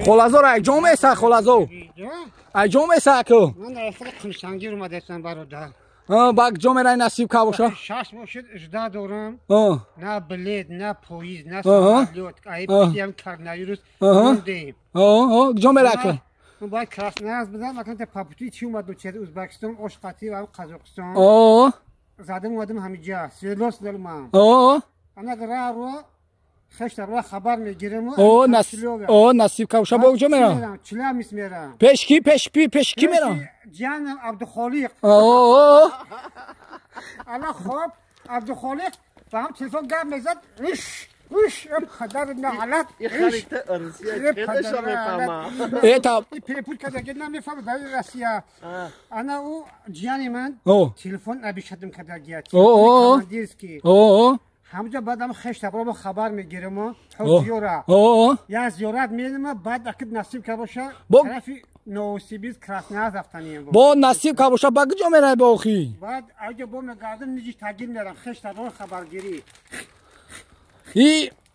خلاصو را جام است خلاصو ای جام است کو من اصلا قمشنگیر اومدم برادر باگ جام را نصیب کا باشه شش ماشین اجدا دارم نه بلید نه پویز نه سوالوت ای پیام کارنایروس موندیم جام را کو من باید کراسناز بدم مثلا پاپوتی چی اومد چه ازبکستان آشقاتی و قزاقستان زدم اومدم همینجا سیلوس دلم انا قرارو خشت رو خبر میگیرم نصیب کا باشه با جام را چلا میرم پیش کی میرم جانم عبدالخالق انا خوب عبدالخالق فهم تلفن گام میزد وش خدر نعلت خریطه روسیه خیلیش رو میفهمم ایتا پیپول کده نمیفهمم برای روسیه انا او جانی من تلفن ابیشتم کده گیت کماندیرسکی همجا بعدم خشت رو خبر میگیرم حضورا یا زیارت میرم بعد اكيد نصیب که باشه طرفی نوسیبیز کراسناز رفتنیم با نصیب که باشه باگ جام را با اخی بعد اگه با مگردم نیجی تاگیر میرم خشت رو خبرگیری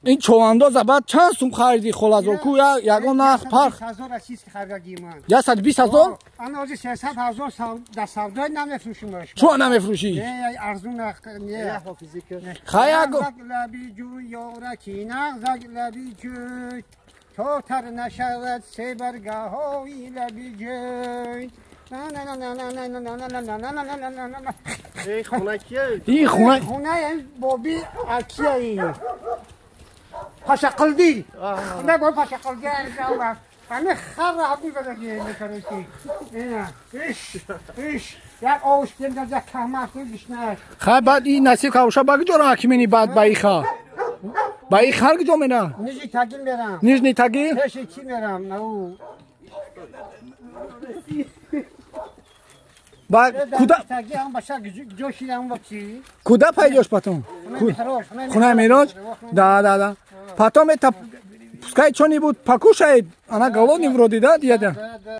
این چوانداز بعد چند سوم خریدی خلاصو کو یگان نرخ پرخ 100,000 چیز که خریدی من 120,000 انا از 300,000 در سودای نمیفروشم چون نمیفروشی نه ارزون نه حافظی که خیاگو لبی جو یارکی نغزگ لبی جو تو تر نشود سه برگاهی لبی جو ای خونه کیه؟ این خونه بابی اکیه پاشا قلدی نه با پاشا قلدی ارجاوه انا خرا عبی بدگی نکرشی ایش یک آوش بیم در یک کهمه بشنش خب بعد این نصیب که باشه باگ جارا حکیمینی بعد با ایخا با ایخا که جام نه نیجی تاگیل میرم نیجی تاگیل پیشی چی میرم نو با کدا تاگی هم باشه جوشی هم باشه کدا پیجاش پاتون خونه میراج да потом это пускай что-нибудь покушает она голодный вроде да дядя